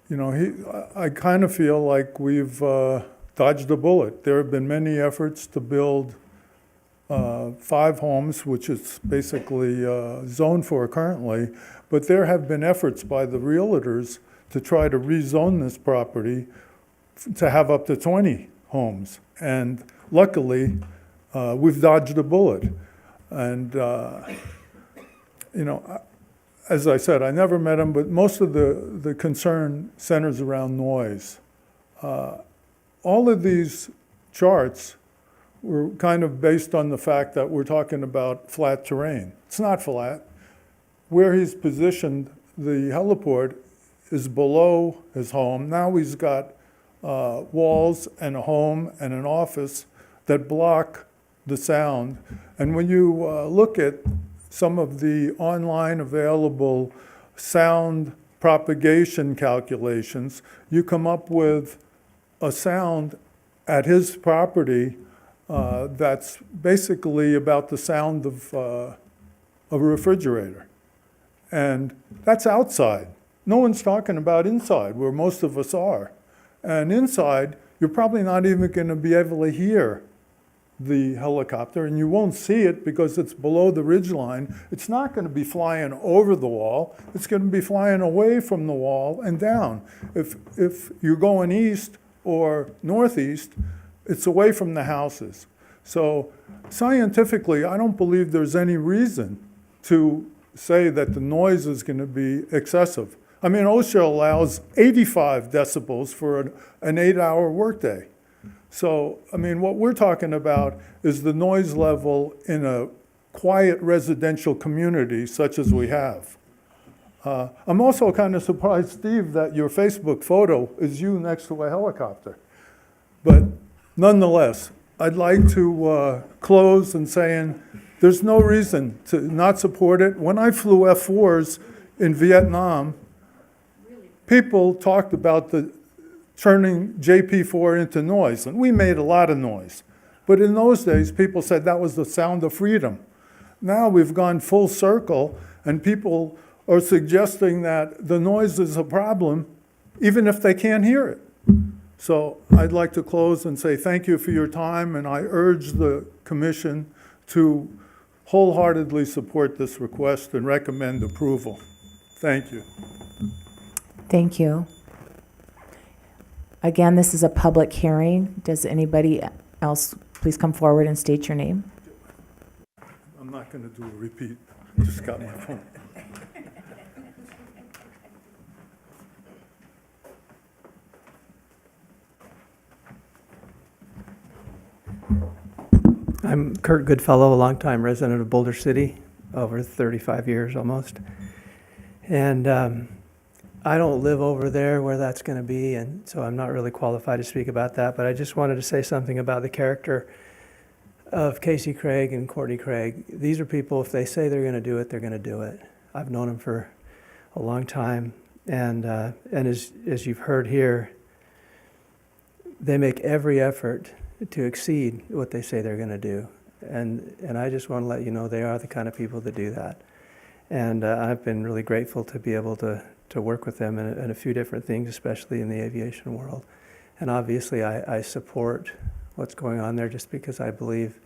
S8: I kind of feel like we've dodged a bullet. There have been many efforts to build 5 homes, which is basically zoned for currently, but there have been efforts by the realtors to try to rezone this property to have up to 20 homes. And luckily, we've dodged a bullet. And, as I said, I never met him, but most of the concern centers around noise. All of these charts were kind of based on the fact that we're talking about flat terrain. It's not flat. Where he's positioned, the heliport is below his home. Now he's got walls and a home and an office that block the sound. And when you look at some of the online available sound propagation calculations, you come up with a sound at his property that's basically about the sound of a refrigerator. And that's outside. No one's talking about inside, where most of us are. And inside, you're probably not even going to be able to hear the helicopter, and you won't see it because it's below the ridgeline. It's not going to be flying over the wall. It's going to be flying away from the wall and down. If you're going east or northeast, it's away from the houses. So scientifically, I don't believe there's any reason to say that the noise is going to be excessive. I mean, OSHA allows 85 decibels for an 8-hour workday. So, I mean, what we're talking about is the noise level in a quiet residential community such as we have. I'm also kind of surprised, Steve, that your Facebook photo is you next to a helicopter. But nonetheless, I'd like to close in saying there's no reason to not support it. When I flew F-4s in Vietnam, people talked about the turning JP4 into noise, and we made a lot of noise. But in those days, people said that was the sound of freedom. Now we've gone full circle, and people are suggesting that the noise is a problem, even if they can't hear it. So I'd like to close and say thank you for your time, and I urge the commission to wholeheartedly support this request and recommend approval. Thank you.
S1: Thank you. Again, this is a public hearing. Does anybody else please come forward and state your name?
S8: I'm not going to do a repeat. Just got my phone.
S9: I'm Kurt Goodfellow, a longtime resident of Boulder City, over 35 years almost. And I don't live over there where that's going to be, and so I'm not really qualified to speak about that, but I just wanted to say something about the character of Casey Craig and Courtney Craig. These are people, if they say they're going to do it, they're going to do it. I've known them for a long time, and as you've heard here, they make every effort to exceed what they say they're going to do. And I just want to let you know they are the kind of people that do that. And I've been really grateful to be able to work with them in a few different things, especially in the aviation world. And obviously I support what's going on there just because I believe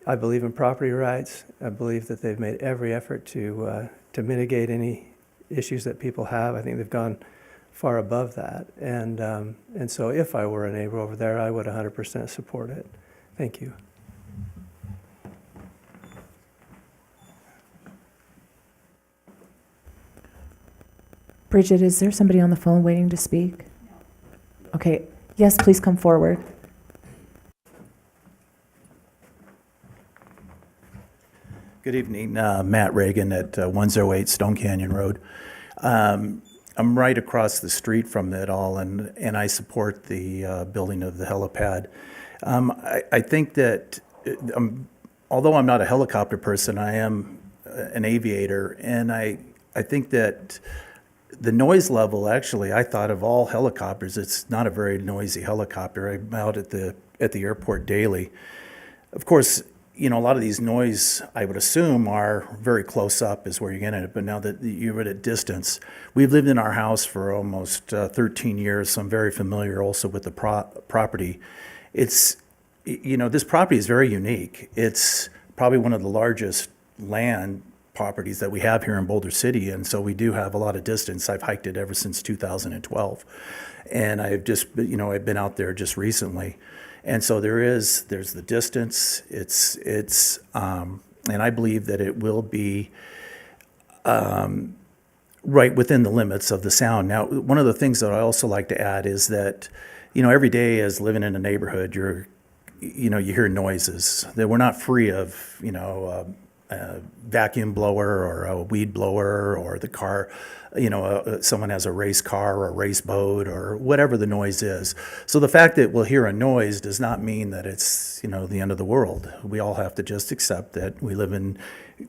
S9: in property rights. I believe that they've made every effort to mitigate any issues that people have. I think they've gone far above that. And so if I were a neighbor over there, I would 100% support it. Thank you.
S1: Bridget, is there somebody on the phone waiting to speak? Okay, yes, please come forward.
S10: Good evening, Matt Reagan at 108 Stone Canyon Road. I'm right across the street from it all, and I support the building of the helipad. I think that, although I'm not a helicopter person, I am an aviator, and I think that the noise level, actually, I thought of all helicopters, it's not a very noisy helicopter. I'm out at the airport daily. Of course, you know, a lot of these noise, I would assume, are very close up is where you're getting it, but now that you're at a distance. We've lived in our house for almost 13 years, so I'm very familiar also with the property. It's, you know, this property is very unique. It's probably one of the largest land properties that we have here in Boulder City, and so we do have a lot of distance. I've hiked it ever since 2012, and I've just, you know, I've been out there just recently. And so there's the distance, and I believe that it will be right within the limits of the sound. Now, one of the things that I also like to add is that, you know, every day as living in a neighborhood, you hear noises. That we're not free of, you know, a vacuum blower or a weed blower or the car, you know, someone has a race car or a race boat or whatever the noise is. So the fact that we'll hear a noise does not mean that it's, you know, the end of the world. We all have to just accept that we live in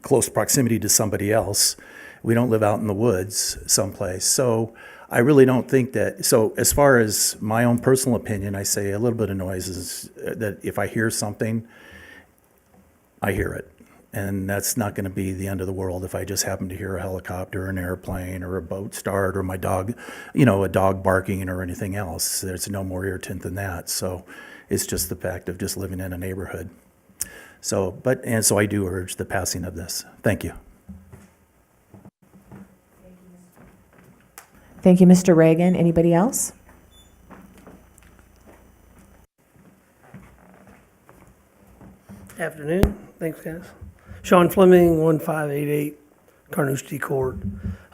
S10: close proximity to somebody else. We don't live out in the woods someplace. So I really don't think that, so as far as my own personal opinion, I say a little bit of noise is that if I hear something, I hear it. And that's not going to be the end of the world if I just happen to hear a helicopter, an airplane, or a boat start, or my dog, a dog barking or anything else. There's no more irritant than that. So it's just the fact of just living in a neighborhood. So I do urge the passing of this. Thank you.
S1: Thank you, Mr. Reagan. Anybody else?
S11: Afternoon. Thanks, guys. Sean Fleming, 1588 Carnoustie Court.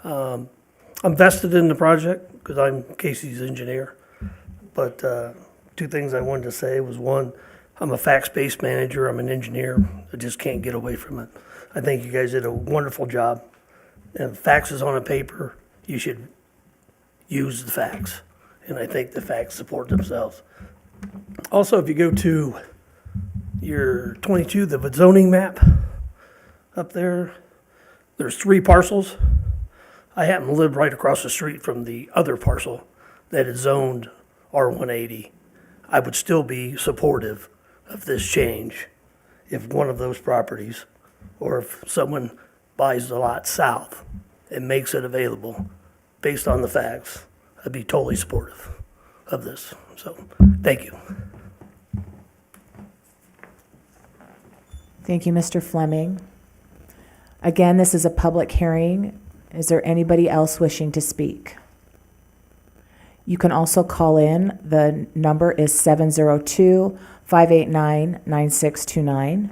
S11: I'm vested in the project because I'm Casey's engineer. But two things I wanted to say was, one, I'm a fax-based manager. I'm an engineer. I just can't get away from it. I think you guys did a wonderful job. If fax is on a paper, you should use the fax. And I think the facts support themselves. Also, if you go to your 22, the zoning map up there, there's 3 parcels. I happen to live right across the street from the other parcel that is zoned R180. I would still be supportive of this change if one of those properties, or if someone buys the lot south and makes it available based on the facts, I'd be totally supportive of this. So, thank you.
S1: Thank you, Mr. Fleming. Again, this is a public hearing. Is there anybody else wishing to speak? You can also call in. The number is 702-589-9629.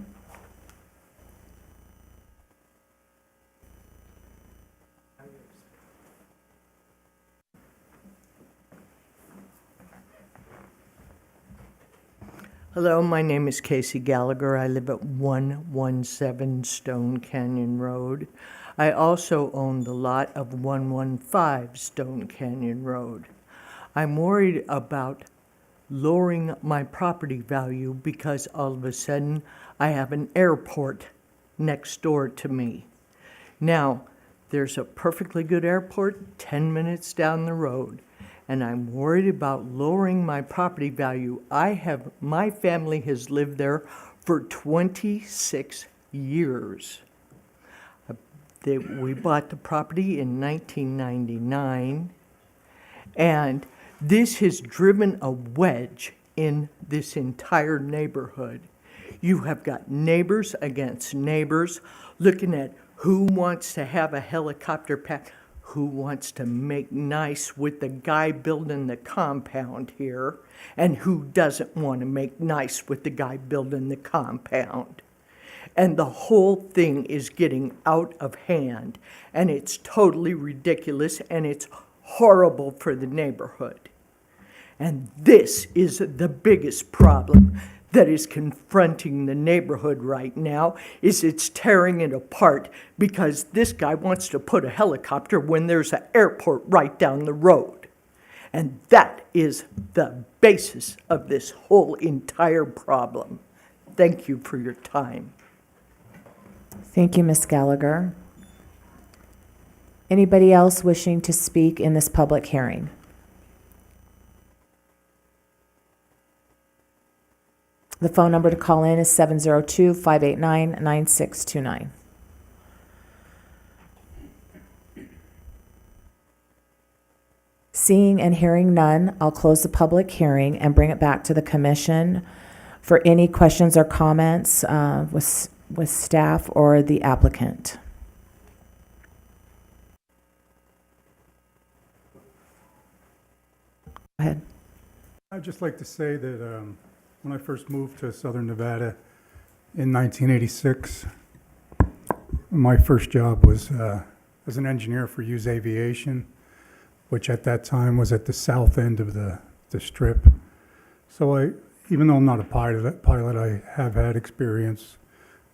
S12: Hello, my name is Casey Gallagher. I live at 117 Stone Canyon Road. I also own the lot of 115 Stone Canyon Road. I'm worried about lowering my property value because all of a sudden I have an airport next door to me. Now, there's a perfectly good airport 10 minutes down the road, and I'm worried about lowering my property value. My family has lived there for 26 years. We bought the property in 1999, and this has driven a wedge in this entire neighborhood. You have got neighbors against neighbors looking at who wants to have a helicopter pad, who wants to make nice with the guy building the compound here, and who doesn't want to make nice with the guy building the compound. And the whole thing is getting out of hand, and it's totally ridiculous, and it's horrible for the neighborhood. And this is the biggest problem that is confronting the neighborhood right now, is it's tearing it apart because this guy wants to put a helicopter when there's an airport right down the road. And that is the basis of this whole entire problem. Thank you for your time.
S1: Thank you, Ms. Gallagher. Anybody else wishing to speak in this public hearing? The phone number to call in is 702-589-9629. Seeing and hearing none, I'll close the public hearing and bring it back to the commission for any questions or comments with staff or the applicant. Go ahead.
S8: I'd just like to say that when I first moved to Southern Nevada in 1986, my first job was as an engineer for Hughes Aviation, which at that time was at the south end of the strip. So even though I'm not a pilot, I have had experience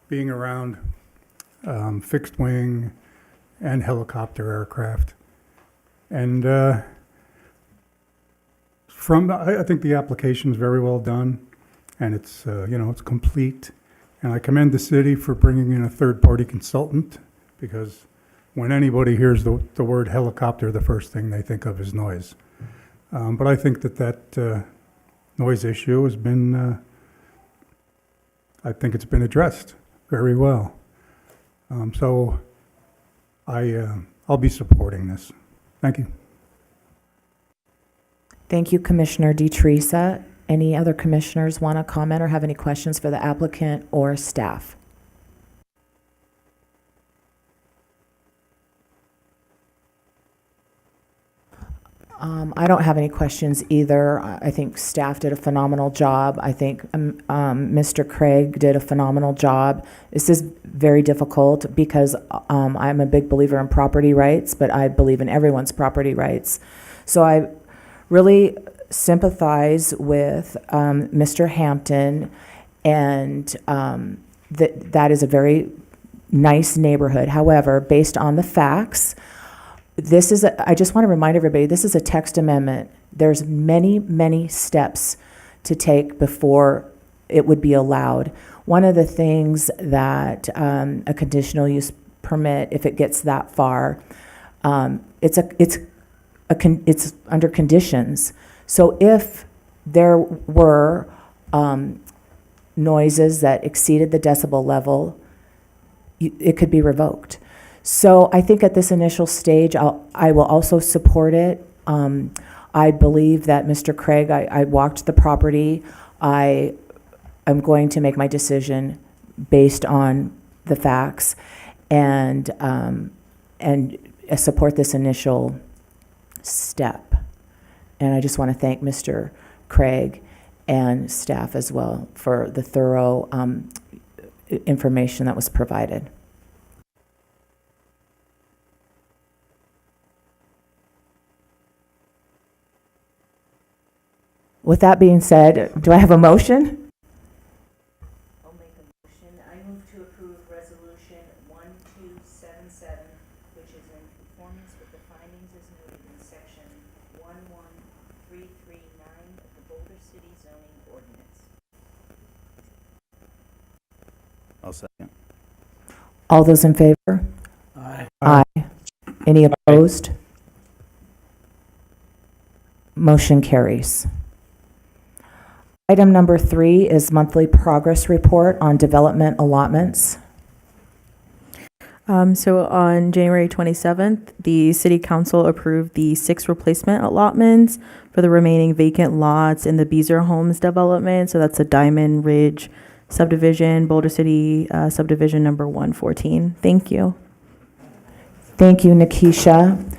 S8: being around fixed wing and helicopter aircraft. And I think the application is very well done, and it's it's complete. And I commend the city for bringing in a third-party consultant, because when anybody hears the word helicopter, the first thing they think of is noise. But I think that noise issue has been, I think it's been addressed very well. So I'll be supporting this. Thank you.
S1: Thank you, Commissioner DeTeresa. Any other commissioners want to comment or have any questions for the applicant or staff? I don't have any questions either. I think staff did a phenomenal job. I think Mr. Craig did a phenomenal job. This is very difficult because I'm a big believer in property rights, but I believe in everyone's property rights. So I really sympathize with Mr. Hampton, and that is a very nice neighborhood. However, based on the facts, I just want to remind everybody, this is a text amendment. There's many, many steps to take before it would be allowed. One of the things that a conditional use permit, if it gets that far, it's under conditions. So if there were noises that exceeded the decibel level, it could be revoked. So I think at this initial stage, I will also support it. I believe that Mr. Craig, I walked the property. I am going to make my decision based on the facts and support this initial step. And I just want to thank Mr. Craig and staff as well for the thorough information that was provided. With that being said, do I have a motion? I'll make a motion. I move to approve Resolution 1277, which is in conformance with the findings as noted in Section 11339 of the Boulder City zoning ordinance.
S5: I'll second.
S1: All those in favor?
S6: Aye.
S1: Aye. Any opposed? Motion carries. Item number 3 is monthly progress report on development allotments.
S4: So on January 27th, the City Council approved the 6 replacement allotments for the remaining vacant lots in the Beezer Homes development. So that's a Diamond Ridge subdivision, Boulder City subdivision number 114. Thank you.
S1: Thank you, Nikisha.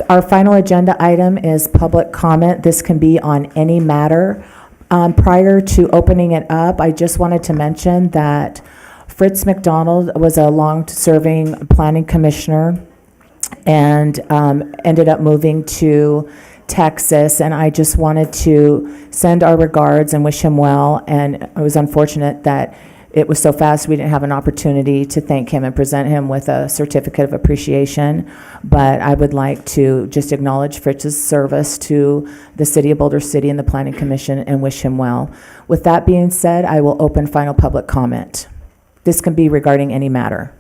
S1: Our final agenda item is public comment. This can be on any matter. Prior to opening it up, I just wanted to mention that Fritz McDonald was a long-serving planning commissioner and ended up moving to Texas, and I just wanted to send our regards and wish him well, and it was unfortunate that it was so fast we didn't have an opportunity to thank him and present him with a certificate of appreciation, but I would like to just acknowledge Fritz's service to the City of Boulder City and the Planning Commission and wish him well. With that being said, I will open final public comment. This can be regarding any matter.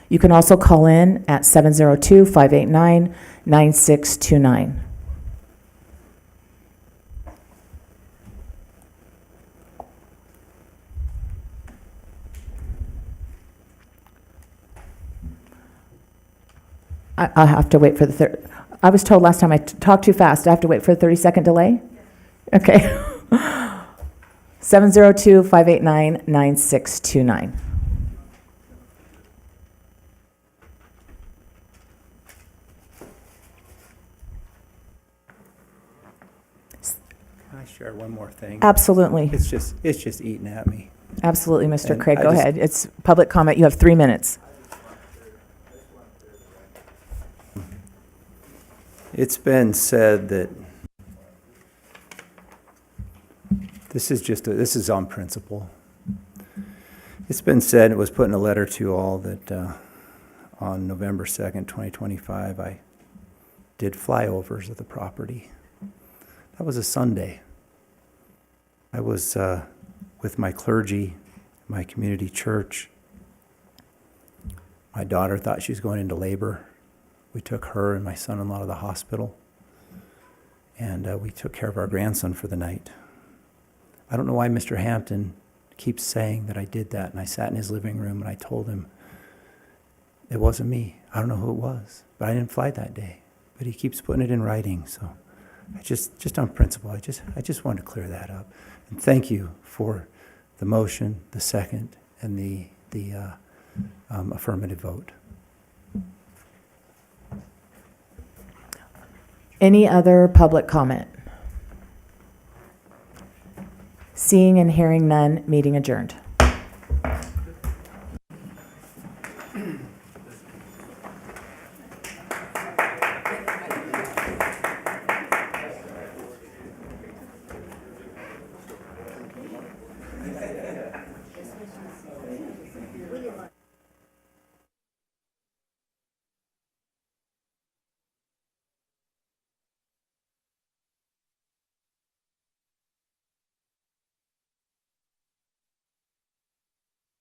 S1: You can also call in at 702-589-9629. I'll have to wait for the third. I was told last time I talked too fast. I have to wait for a 30-second delay? Okay. 702-589-9629.
S5: Can I share one more thing?
S1: Absolutely.
S5: It's just eating at me.
S1: Absolutely, Mr.
S5: And
S1: Craig.
S5: I
S1: Go
S5: just-
S1: ahead. It's public comment. You have 3 minutes.
S5: It's been said that this is on principle. It's been said, it was put in a letter to all that on November 2nd, 2025, I did flyovers of the property. That was a Sunday. I was with my clergy, my community church. My daughter thought she was going into labor. We took her and my son-in-law to the hospital, and we took care of our grandson for the night. I don't know why Mr. Hampton keeps saying that I did that, and I sat in his living room and I told him, it wasn't me. I don't know who it was, but I didn't fly that day. But he keeps putting it in writing, so I just on principle, I just wanted to clear that up. And thank you for the motion, the second, and the affirmative vote.
S1: Any other public comment? Seeing and hearing none, meeting adjourned.